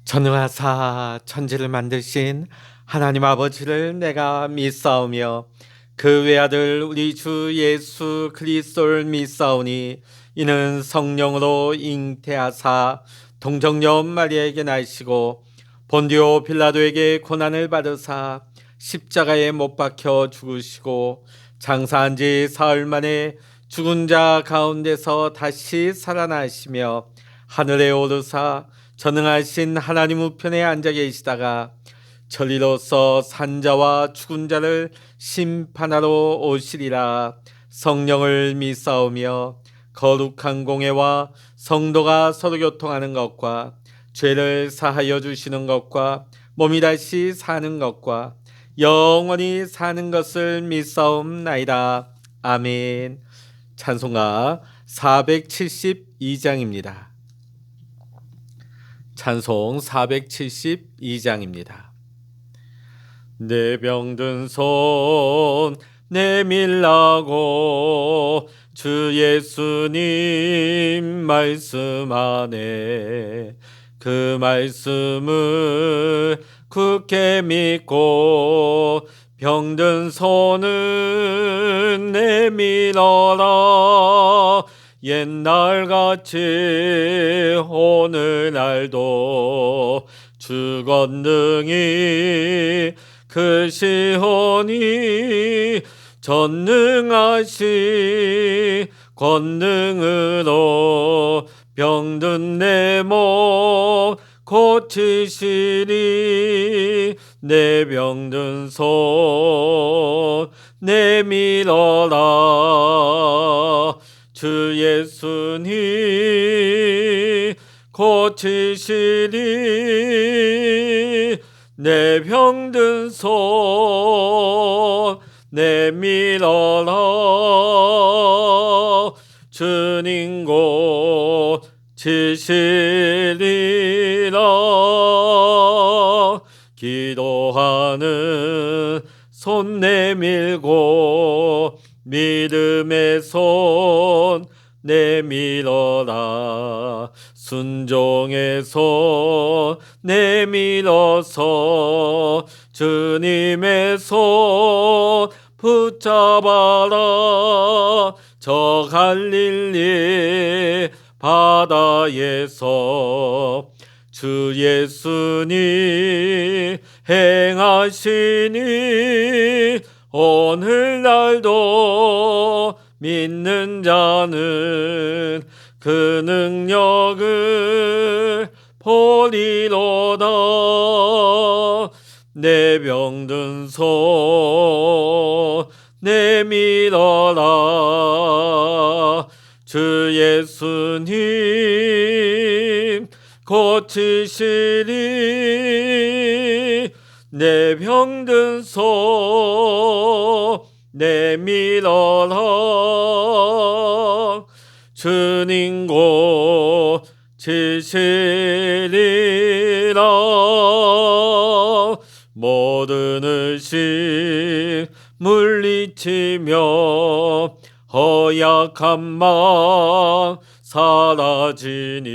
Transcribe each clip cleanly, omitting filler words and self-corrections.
전능하사 천지를 만드신 하나님 아버지를 내가 믿사오며 그 외아들 우리 주 예수 그리스도를 믿사오니 이는 성령으로 잉태하사 동정녀 마리아에게 나시고 본디오 빌라도에게 고난을 받으사 십자가에 못 박혀 죽으시고 장사한 지 사흘 만에 죽은 자 가운데서 다시 살아나시며 하늘에 오르사 전능하신 하나님 우편에 앉아 계시다가 저리로서 산자와 죽은 자를 심판하러 오시리라. 성령을 믿사오며 거룩한 공회와 성도가 서로 교통하는 것과 죄를 사하여 주시는 것과 몸이 다시 사는 것과 영원히 사는 것을 믿사옵나이다. 아멘. 찬송가 472장입니다. 찬송 472장입니다. 내 병든 손 내밀라고 주 예수님 말씀 안에 그 말씀을 굳게 믿고 병든 손은 내밀어라. 옛날같이 오늘날도 주 권능이 크시오니 전능하신 권능으로 병든 내 몸 고치시리. 내 병든 손 내밀어라. 주 예수님 고치시리. 내 병든 손 내밀어라. 주님 고치시리라. 기도하는 손 내밀고 믿음의 손 내밀어라. 순종의 손 내밀어서 주님의 손 붙잡아라. 저 갈릴리 바다에서 주 예수님 행하시니 오늘날도 믿는 자는 그 능력을 보리로다. 내 병든 손 내밀어라. 주 예수님 고치시리. 내 병든 손 내밀어라. 주님 고치시리라. 모든 의심 물리치며 허약한 마음 사라지니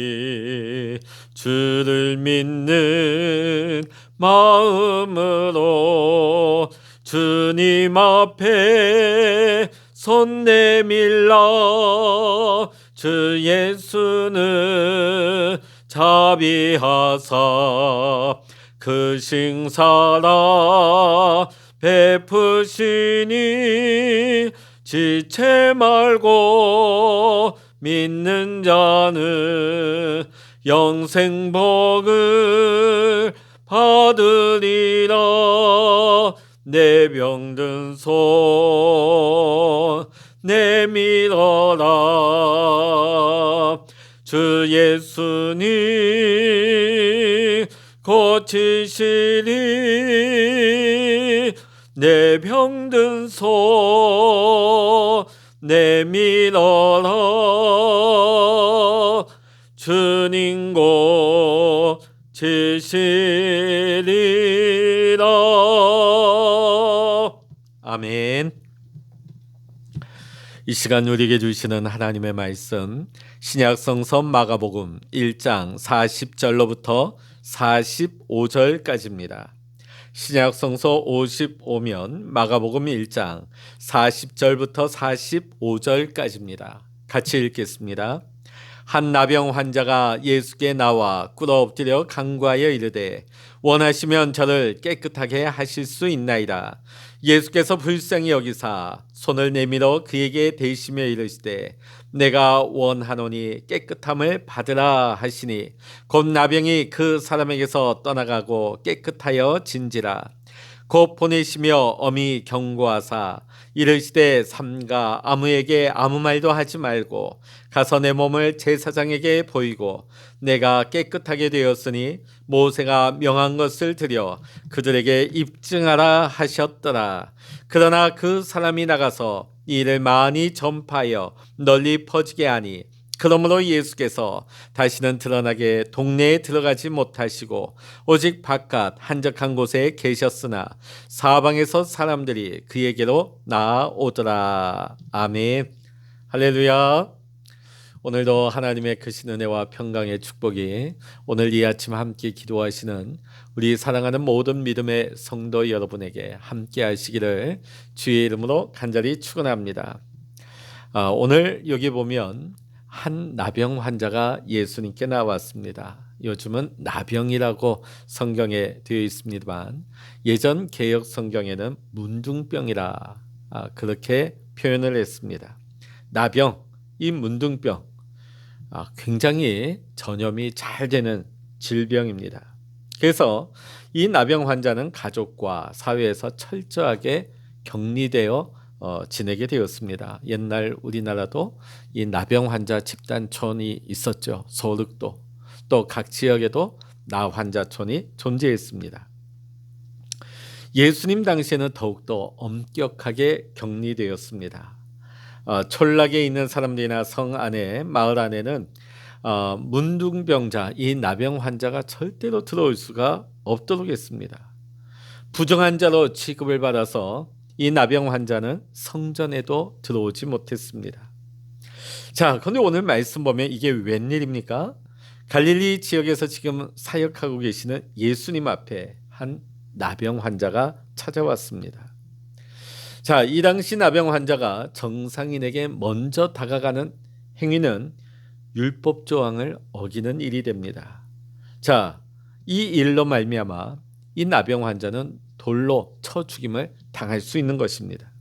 주를 믿는 마음으로 주님 앞에 손 내밀라. 주 예수는 자비하사 그 싱사랑 베푸시니 지체 말고 믿는 자는 영생복을 받으리라. 내 병든 손 내밀어라. 주 예수님 고치시리. 내 병든 손 내밀어라. 주님 고치시리라. 아멘. 이 시간 우리에게 주시는 하나님의 말씀 신약성서 마가복음 1장 40절로부터 45절까지입니다. 신약 성서 55면 마가복음 1장 40절부터 45절까지입니다. 같이 읽겠습니다. 한 나병 환자가 예수께 나와 꿇어 엎드려 간구하여 이르되 원하시면 저를 깨끗하게 하실 수 있나이다. 예수께서 불쌍히 여기사 손을 내밀어 그에게 대시며 이르시되 내가 원하노니 깨끗함을 받으라 하시니 곧 나병이 그 사람에게서 떠나가고 깨끗하여 진지라. 곧 보내시며 엄히 경고하사 이르시되 삼가 아무에게 아무 말도 하지 말고 가서 내 몸을 제사장에게 보이고 내가 깨끗하게 되었으니 모세가 명한 것을 드려 그들에게 입증하라 하셨더라. 그러나 그 사람이 나가서 이 일을 많이 전파하여 널리 퍼지게 하니 그러므로 예수께서 다시는 드러나게 동네에 들어가지 못하시고 오직 바깥 한적한 곳에 계셨으나 사방에서 사람들이 그에게로 나아오더라. 아멘. 할렐루야. 오늘도 하나님의 크신 은혜와 평강의 축복이 오늘 이 아침 함께 기도하시는 우리 사랑하는 모든 믿음의 성도 여러분에게 함께 하시기를 주의 이름으로 간절히 축원합니다. 오늘 여기 보면 한 나병 환자가 예수님께 나왔습니다. 요즘은 나병이라고 성경에 되어 있습니다만 예전 개역 성경에는 문둥병이라 그렇게 표현을 했습니다. 나병, 이 문둥병 굉장히 전염이 잘 되는 질병입니다. 그래서 이 나병 환자는 가족과 사회에서 철저하게 격리되어 지내게 되었습니다. 옛날 우리나라도 이 나병 환자 집단촌이 있었죠. 소득도 또 각 지역에도 나 환자촌이 존재했습니다. 예수님 당시에는 더욱더 엄격하게 격리되었습니다. 촌락에 있는 사람들이나 성 안에 마을 안에는 문둥병자 이 나병 환자가 절대로 들어올 수가 없도록 했습니다. 부정한 자로 취급을 받아서 이 나병 환자는 성전에도 들어오지 못했습니다. 자, 그런데 오늘 말씀 보면 이게 웬일입니까? 갈릴리 지역에서 지금 사역하고 계시는 예수님 앞에 한 나병 환자가 찾아왔습니다. 자, 이 당시 나병 환자가 정상인에게 먼저 다가가는 행위는 율법 조항을 어기는 일이 됩니다. 자, 이 일로 말미암아 이 나병 환자는 돌로 쳐 죽임을 당할 수 있는 것입니다.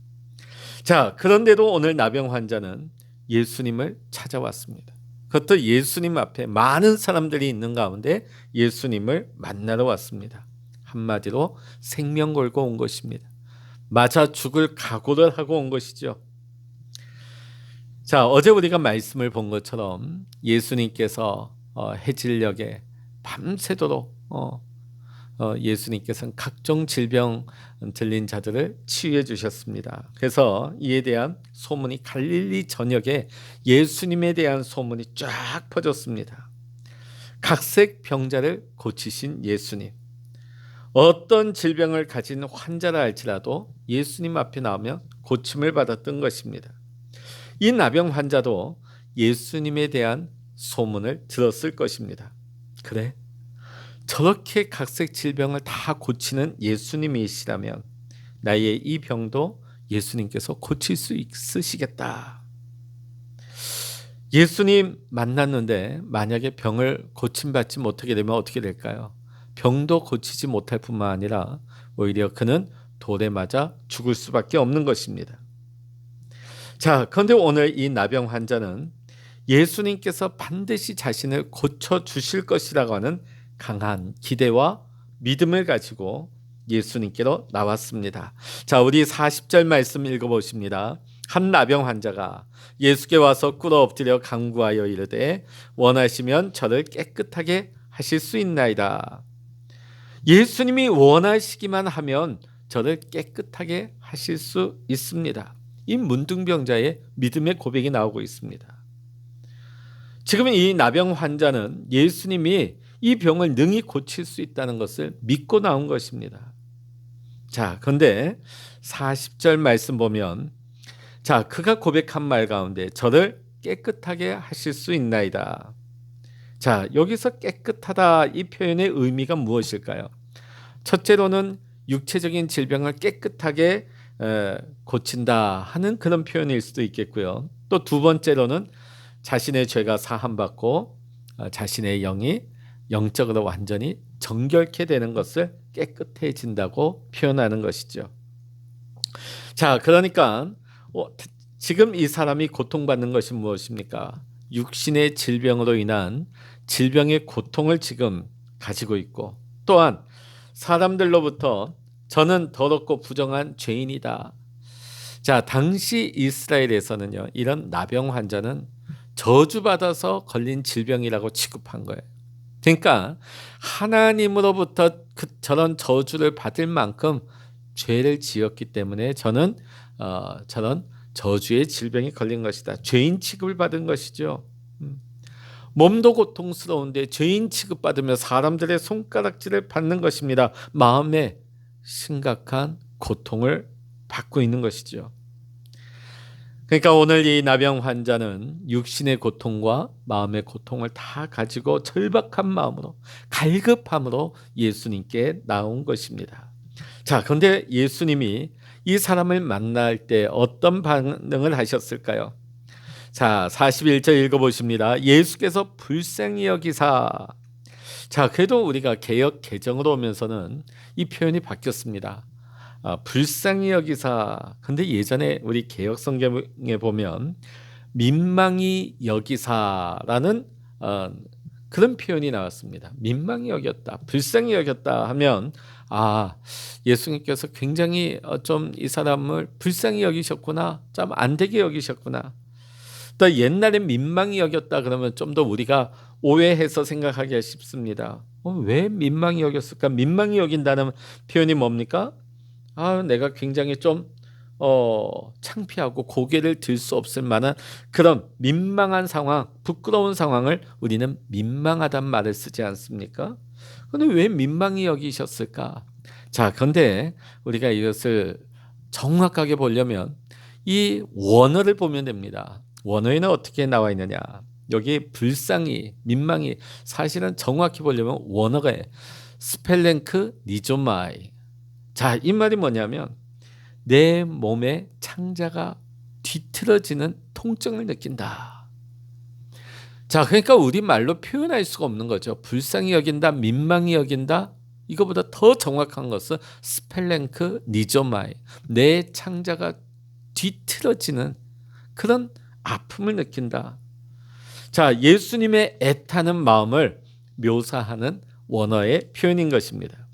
자, 그런데도 오늘 나병 환자는 예수님을 찾아왔습니다. 그것도 예수님 앞에 많은 사람들이 있는 가운데 예수님을 만나러 왔습니다. 한마디로 생명 걸고 온 것입니다. 맞아 죽을 각오를 하고 온 것이죠. 자, 어제 우리가 말씀을 본 것처럼 예수님께서 해질녘에 밤새도록 예수님께서는 각종 질병 들린 자들을 치유해 주셨습니다. 그래서 이에 대한 소문이 갈릴리 전역에 예수님에 대한 소문이 쫙 퍼졌습니다. 각색 병자를 고치신 예수님. 어떤 질병을 가진 환자라 할지라도 예수님 앞에 나오면 고침을 받았던 것입니다. 이 나병 환자도 예수님에 대한 소문을 들었을 것입니다. 그래? 저렇게 각색 질병을 다 고치는 예수님이시라면 나의 이 병도 예수님께서 고칠 수 있으시겠다. 예수님 만났는데 만약에 병을 고침받지 못하게 되면 어떻게 될까요? 병도 고치지 못할 뿐만 아니라 오히려 그는 돌에 맞아 죽을 수밖에 없는 것입니다. 자, 그런데 오늘 이 나병 환자는 예수님께서 반드시 자신을 고쳐주실 것이라고 하는 강한 기대와 믿음을 가지고 예수님께로 나왔습니다. 자, 우리 40절 말씀 읽어보십니다. 한 나병 환자가 예수께 와서 꿇어 엎드려 간구하여 이르되 원하시면 저를 깨끗하게 하실 수 있나이다. 예수님이 원하시기만 하면 저를 깨끗하게 하실 수 있습니다. 이 문둥병자의 믿음의 고백이 나오고 있습니다. 지금 이 나병 환자는 예수님이 이 병을 능히 고칠 수 있다는 것을 믿고 나온 것입니다. 자, 그런데 40절 말씀 보면 자, 그가 고백한 말 가운데 저를 깨끗하게 하실 수 있나이다. 자, 여기서 깨끗하다 이 표현의 의미가 무엇일까요? 첫째로는 육체적인 질병을 깨끗하게 고친다 하는 그런 표현일 수도 있겠고요. 또 두 번째로는 자신의 죄가 사함받고 자신의 영이 영적으로 완전히 정결케 되는 것을 깨끗해진다고 표현하는 것이죠. 자, 그러니까 지금 이 사람이 고통받는 것이 무엇입니까? 육신의 질병으로 인한 질병의 고통을 지금 가지고 있고, 또한 사람들로부터 저는 더럽고 부정한 죄인이다. 자, 당시 이스라엘에서는요, 이런 나병 환자는 저주받아서 걸린 질병이라고 취급한 거예요. 그러니까 하나님으로부터 저런 저주를 받을 만큼 죄를 지었기 때문에 저는 저런 저주의 질병이 걸린 것이다. 죄인 취급을 받은 것이죠. 몸도 고통스러운데 죄인 취급받으며 사람들의 손가락질을 받는 것입니다. 마음에 심각한 고통을 받고 있는 것이죠. 그러니까 오늘 이 나병 환자는 육신의 고통과 마음의 고통을 다 가지고 절박한 마음으로 갈급함으로 예수님께 나온 것입니다. 자, 그런데 예수님이 이 사람을 만날 때 어떤 반응을 하셨을까요? 자, 41절 읽어보십니다. 예수께서 불쌍히 여기사. 자, 그래도 우리가 개역 개정으로 오면서는 이 표현이 바뀌었습니다. 불쌍히 여기사. 근데 예전에 우리 개역 성경에 보면 민망히 여기사라는 그런 표현이 나왔습니다. 민망히 여겼다, 불쌍히 여겼다 하면 예수님께서 굉장히 좀 이 사람을 불쌍히 여기셨구나, 좀 안 되게 여기셨구나. 또 옛날에 민망히 여겼다 그러면 좀 더 우리가 오해해서 생각하기가 쉽습니다. 왜 민망히 여겼을까? 민망히 여긴다는 표현이 뭡니까? 내가 굉장히 좀 창피하고 고개를 들 수 없을 만한 그런 민망한 상황, 부끄러운 상황을 우리는 민망하단 말을 쓰지 않습니까? 근데 왜 민망히 여기셨을까? 자, 그런데 우리가 이것을 정확하게 보려면 이 원어를 보면 됩니다. 원어에는 어떻게 나와 있느냐? 여기 불쌍히, 민망히, 사실은 정확히 보려면 원어가 스펠랭크 니조마이. 자, 이 말이 뭐냐면 내 몸의 창자가 뒤틀어지는 통증을 느낀다. 자, 그러니까 우리말로 표현할 수가 없는 거죠. 불쌍히 여긴다, 민망히 여긴다. 이거보다 더 정확한 것은 스펠랭크 니조마이. 내 창자가 뒤틀어지는 그런 아픔을 느낀다. 자, 예수님의 애타는 마음을 묘사하는 원어의 표현인 것입니다.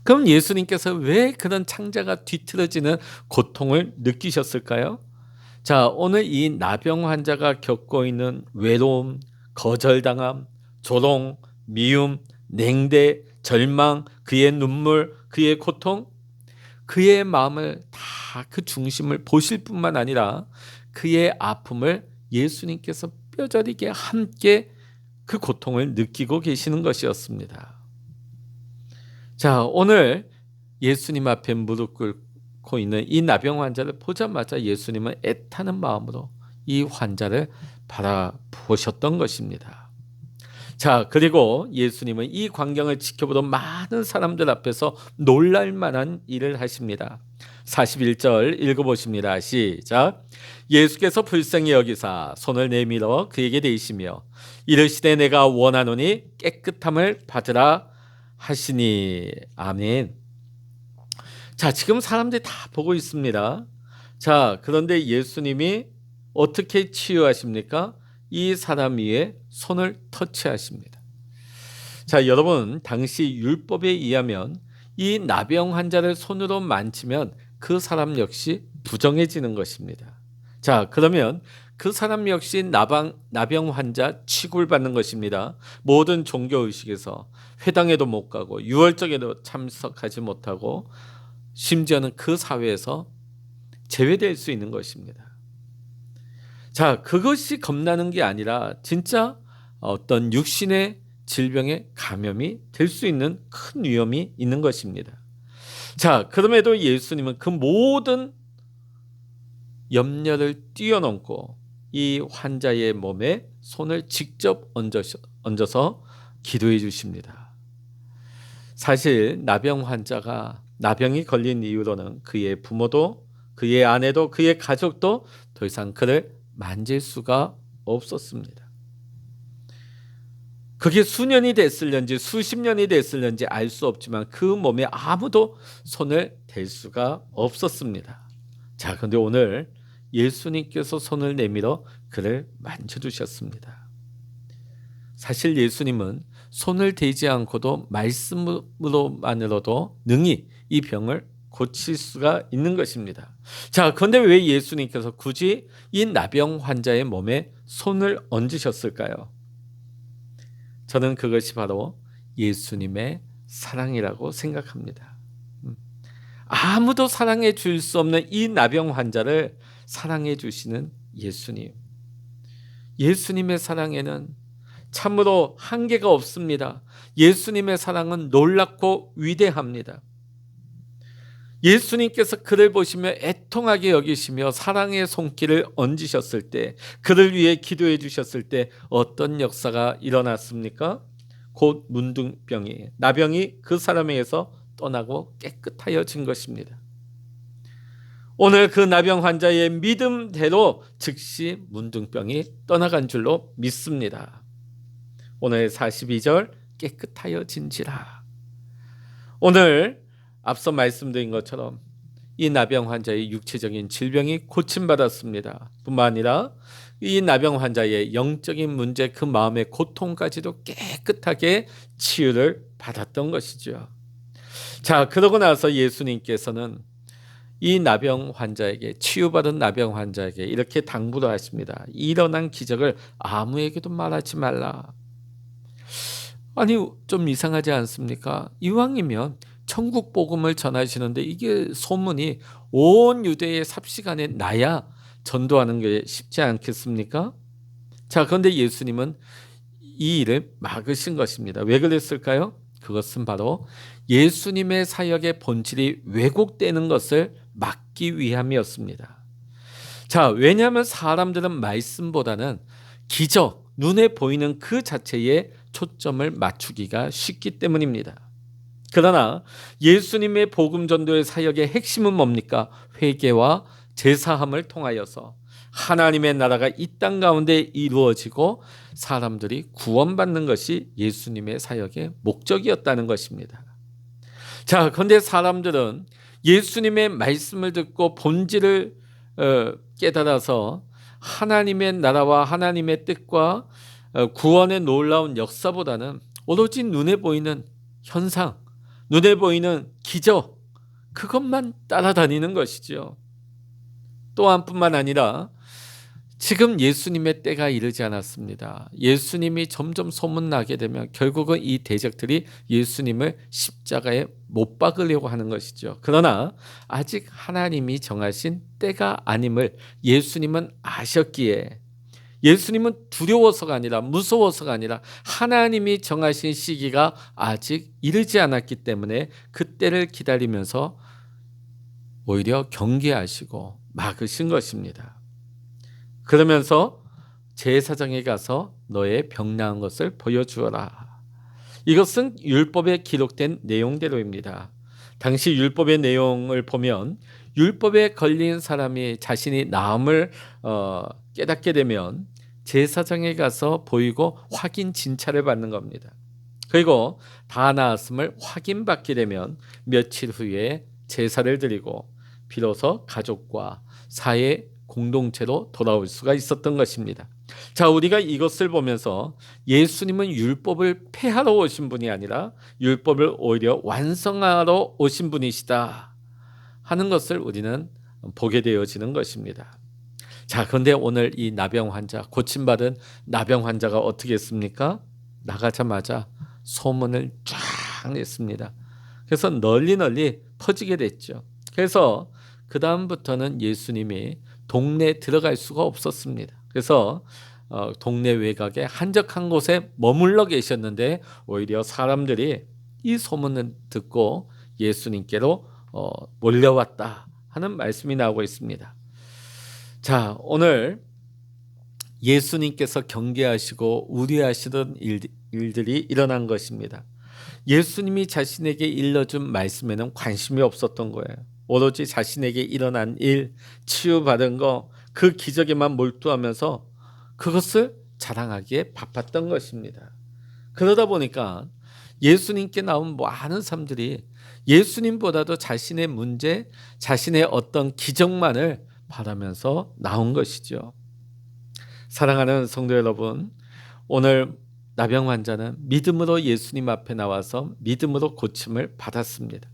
그럼 예수님께서 왜 그런 창자가 뒤틀어지는 고통을 느끼셨을까요? 자, 오늘 이 나병 환자가 겪고 있는 외로움, 거절당함, 조롱, 미움, 냉대, 절망, 그의 눈물, 그의 고통, 그의 마음을 다 그 중심을 보실 뿐만 아니라 그의 아픔을 예수님께서 뼈저리게 함께 그 고통을 느끼고 계시는 것이었습니다. 자, 오늘 예수님 앞에 무릎 꿇고 있는 이 나병 환자를 보자마자 예수님은 애타는 마음으로 이 환자를 바라보셨던 것입니다. 자, 그리고 예수님은 이 광경을 지켜보던 많은 사람들 앞에서 놀랄 만한 일을 하십니다. 41절 읽어보십니다. 시작. 예수께서 불쌍히 여기사 손을 내밀어 그에게 대시며 이르시되 내가 원하노니 깨끗함을 받으라 하시니. 아멘. 자, 지금 사람들이 다 보고 있습니다. 자, 그런데 예수님이 어떻게 치유하십니까? 이 사람 위에 손을 터치하십니다. 자, 여러분, 당시 율법에 의하면 이 나병 환자를 손으로 만지면 그 사람 역시 부정해지는 것입니다. 자, 그러면 그 사람 역시 나병 환자 취급을 받는 것입니다. 모든 종교의식에서 회당에도 못 가고 유월절에도 참석하지 못하고 심지어는 그 사회에서 제외될 수 있는 것입니다. 자, 그것이 겁나는 게 아니라 진짜 어떤 육신의 질병에 감염이 될 수 있는 큰 위험이 있는 것입니다. 자, 그럼에도 예수님은 그 모든 염려를 뛰어넘고 이 환자의 몸에 손을 직접 얹어서 기도해 주십니다. 사실 나병 환자가 나병이 걸린 이후로는 그의 부모도 그의 아내도 그의 가족도 더 이상 그를 만질 수가 없었습니다. 그게 수년이 됐을는지 수십 년이 됐을는지 알 수 없지만 그 몸에 아무도 손을 댈 수가 없었습니다. 자, 그런데 오늘 예수님께서 손을 내밀어 그를 만져주셨습니다. 사실 예수님은 손을 대지 않고도 말씀으로만으로도 능히 이 병을 고칠 수가 있는 것입니다. 자, 그런데 왜 예수님께서 굳이 이 나병 환자의 몸에 손을 얹으셨을까요? 저는 그것이 바로 예수님의 사랑이라고 생각합니다. 아무도 사랑해 줄 수 없는 이 나병 환자를 사랑해 주시는 예수님. 예수님의 사랑에는 참으로 한계가 없습니다. 예수님의 사랑은 놀랍고 위대합니다. 예수님께서 그를 보시며 애통하게 여기시며 사랑의 손길을 얹으셨을 때, 그를 위해 기도해 주셨을 때 어떤 역사가 일어났습니까? 곧 문둥병이, 나병이 그 사람에게서 떠나고 깨끗하여진 것입니다. 오늘 그 나병 환자의 믿음대로 즉시 문둥병이 떠나간 줄로 믿습니다. 오늘 42절 깨끗하여진지라. 오늘 앞서 말씀드린 것처럼 이 나병 환자의 육체적인 질병이 고침받았습니다. 뿐만 아니라 이 나병 환자의 영적인 문제, 그 마음의 고통까지도 깨끗하게 치유를 받았던 것이죠. 자, 그러고 나서 예수님께서는 이 나병 환자에게, 치유받은 나병 환자에게 이렇게 당부를 하십니다. 일어난 기적을 아무에게도 말하지 말라. 아니, 좀 이상하지 않습니까? 이왕이면 천국 복음을 전하시는데 이게 소문이 온 유대의 삽시간에 나야 전도하는 게 쉽지 않겠습니까? 자, 그런데 예수님은 이 일을 막으신 것입니다. 왜 그랬을까요? 그것은 바로 예수님의 사역의 본질이 왜곡되는 것을 막기 위함이었습니다. 자, 왜냐하면 사람들은 말씀보다는 기적, 눈에 보이는 그 자체에 초점을 맞추기가 쉽기 때문입니다. 그러나 예수님의 복음 전도의 사역의 핵심은 뭡니까? 회개와 제사함을 통하여서 하나님의 나라가 이 땅 가운데 이루어지고 사람들이 구원받는 것이 예수님의 사역의 목적이었다는 것입니다. 자, 그런데 사람들은 예수님의 말씀을 듣고 본질을 깨달아서 하나님의 나라와 하나님의 뜻과 구원의 놀라운 역사보다는 오로지 눈에 보이는 현상, 눈에 보이는 기적, 그것만 따라다니는 것이죠. 또한 뿐만 아니라 지금 예수님의 때가 이르지 않았습니다. 예수님이 점점 소문나게 되면 결국은 이 대적들이 예수님을 십자가에 못 박으려고 하는 것이죠. 그러나 아직 하나님이 정하신 때가 아님을 예수님은 아셨기에, 예수님은 두려워서가 아니라 무서워서가 아니라 하나님이 정하신 시기가 아직 이르지 않았기 때문에 그때를 기다리면서 오히려 경계하시고 막으신 것입니다. 그러면서 제사장에 가서 너의 병 나은 것을 보여주어라. 이것은 율법에 기록된 내용대로입니다. 당시 율법의 내용을 보면 율법에 걸린 사람이 자신이 나음을 깨닫게 되면 제사장에 가서 보이고 확인 진찰을 받는 겁니다. 그리고 다 나았음을 확인받게 되면 며칠 후에 제사를 드리고 비로소 가족과 사회 공동체로 돌아올 수가 있었던 것입니다. 자, 우리가 이것을 보면서 예수님은 율법을 폐하러 오신 분이 아니라 율법을 오히려 완성하러 오신 분이시다 하는 것을 우리는 보게 되어지는 것입니다. 자, 그런데 오늘 이 나병 환자, 고침받은 나병 환자가 어떻게 했습니까? 나가자마자 소문을 쫙 냈습니다. 그래서 널리 퍼지게 됐죠. 그래서 그 다음부터는 예수님이 동네에 들어갈 수가 없었습니다. 그래서 동네 외곽에 한적한 곳에 머물러 계셨는데 오히려 사람들이 이 소문을 듣고 예수님께로 몰려왔다 하는 말씀이 나오고 있습니다. 자, 오늘 예수님께서 경계하시고 우려하시던 일들이 일어난 것입니다. 예수님이 자신에게 일러준 말씀에는 관심이 없었던 거예요. 오로지 자신에게 일어난 일, 치유받은 거, 그 기적에만 몰두하면서 그것을 자랑하기에 바빴던 것입니다. 그러다 보니까 예수님께 나온 많은 사람들이 예수님보다도 자신의 문제, 자신의 어떤 기적만을 바라면서 나온 것이죠. 사랑하는 성도 여러분, 오늘 나병 환자는 믿음으로 예수님 앞에 나와서 믿음으로 고침을 받았습니다.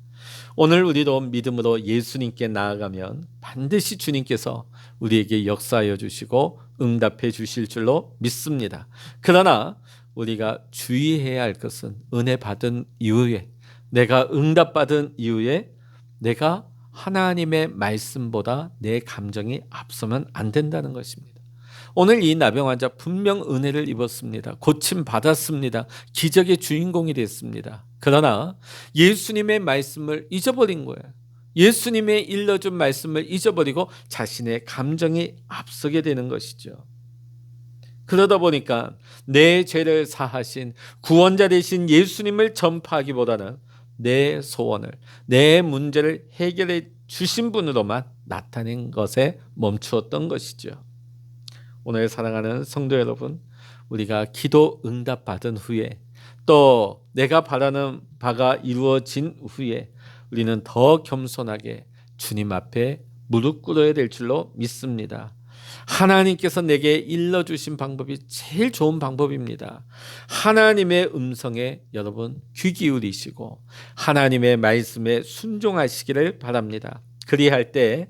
오늘 우리도 믿음으로 예수님께 나아가면 반드시 주님께서 우리에게 역사하여 주시고 응답해 주실 줄로 믿습니다. 그러나 우리가 주의해야 할 것은 은혜 받은 이후에, 내가 응답받은 이후에 내가 하나님의 말씀보다 내 감정이 앞서면 안 된다는 것입니다. 오늘 이 나병 환자 분명 은혜를 입었습니다. 고침 받았습니다. 기적의 주인공이 됐습니다. 그러나 예수님의 말씀을 잊어버린 거예요. 예수님의 일러준 말씀을 잊어버리고 자신의 감정이 앞서게 되는 것이죠. 그러다 보니까 내 죄를 사하신 구원자 되신 예수님을 전파하기보다는 내 소원을, 내 문제를 해결해 주신 분으로만 나타낸 것에 멈추었던 것이죠. 오늘 사랑하는 성도 여러분, 우리가 기도 응답 받은 후에 또 내가 바라는 바가 이루어진 후에 우리는 더 겸손하게 주님 앞에 무릎 꿇어야 될 줄로 믿습니다. 하나님께서 내게 일러주신 방법이 제일 좋은 방법입니다. 하나님의 음성에 여러분 귀 기울이시고 하나님의 말씀에 순종하시기를 바랍니다. 그리할 때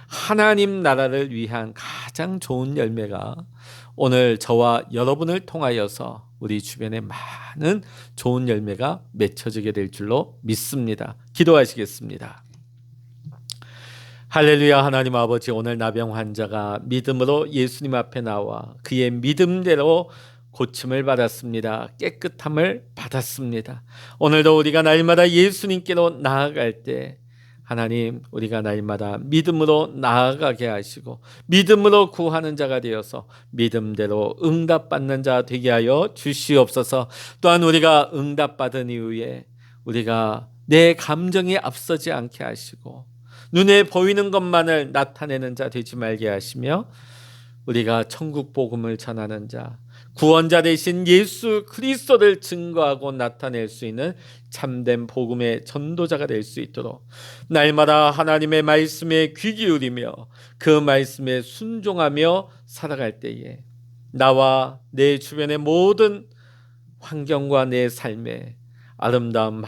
하나님 나라를 위한 가장 좋은 열매가 오늘 저와 여러분을 통하여서 우리 주변에 많은 좋은 열매가 맺혀지게 될 줄로 믿습니다. 기도하시겠습니다. 할렐루야. 하나님 아버지, 오늘 나병 환자가 믿음으로 예수님 앞에 나와 그의 믿음대로 고침을 받았습니다. 깨끗함을 받았습니다. 오늘도 우리가 날마다 예수님께로 나아갈 때 하나님, 우리가 날마다 믿음으로 나아가게 하시고 믿음으로 구하는 자가 되어서 믿음대로 응답받는 자 되게 하여 주시옵소서. 또한 우리가 응답받은 이후에 우리가 내 감정이 앞서지 않게 하시고 눈에 보이는 것만을 나타내는 자 되지 말게 하시며 우리가 천국 복음을 전하는 자, 구원자 되신 예수 그리스도를 증거하고 나타낼 수 있는 참된 복음의 전도자가 될 수 있도록 날마다 하나님의 말씀에 귀 기울이며 그 말씀에 순종하며 살아갈 때에 나와 내 주변의 모든 환경과 내 삶에 아름다운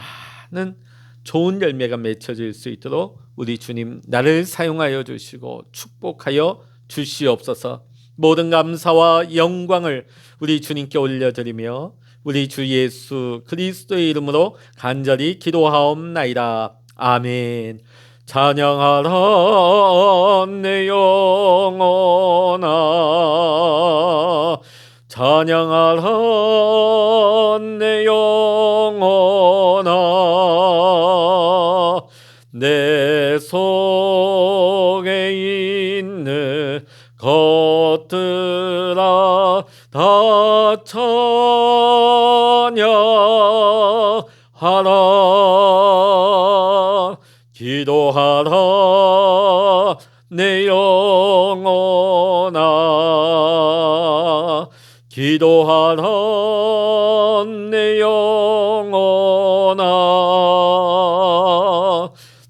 많은 좋은 열매가 맺혀질 수 있도록 우리 주님 나를 사용하여 주시고 축복하여 주시옵소서. 모든 감사와 영광을 우리 주님께 올려드리며 우리 주 예수 그리스도의 이름으로 간절히 기도하옵나이다. 아멘. 찬양하라 내 영혼아, 찬양하라 내 영혼아, 내 속에 있는 것들아 다 찬양하라. 기도하라 내 영혼아, 기도하라 내 영혼아,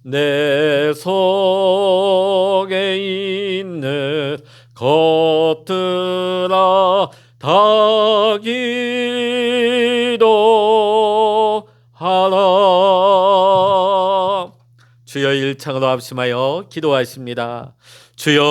내 속에 있는 것들아 다 기도하라. 주여 일창으로 합심하여 기도하십니다. 주여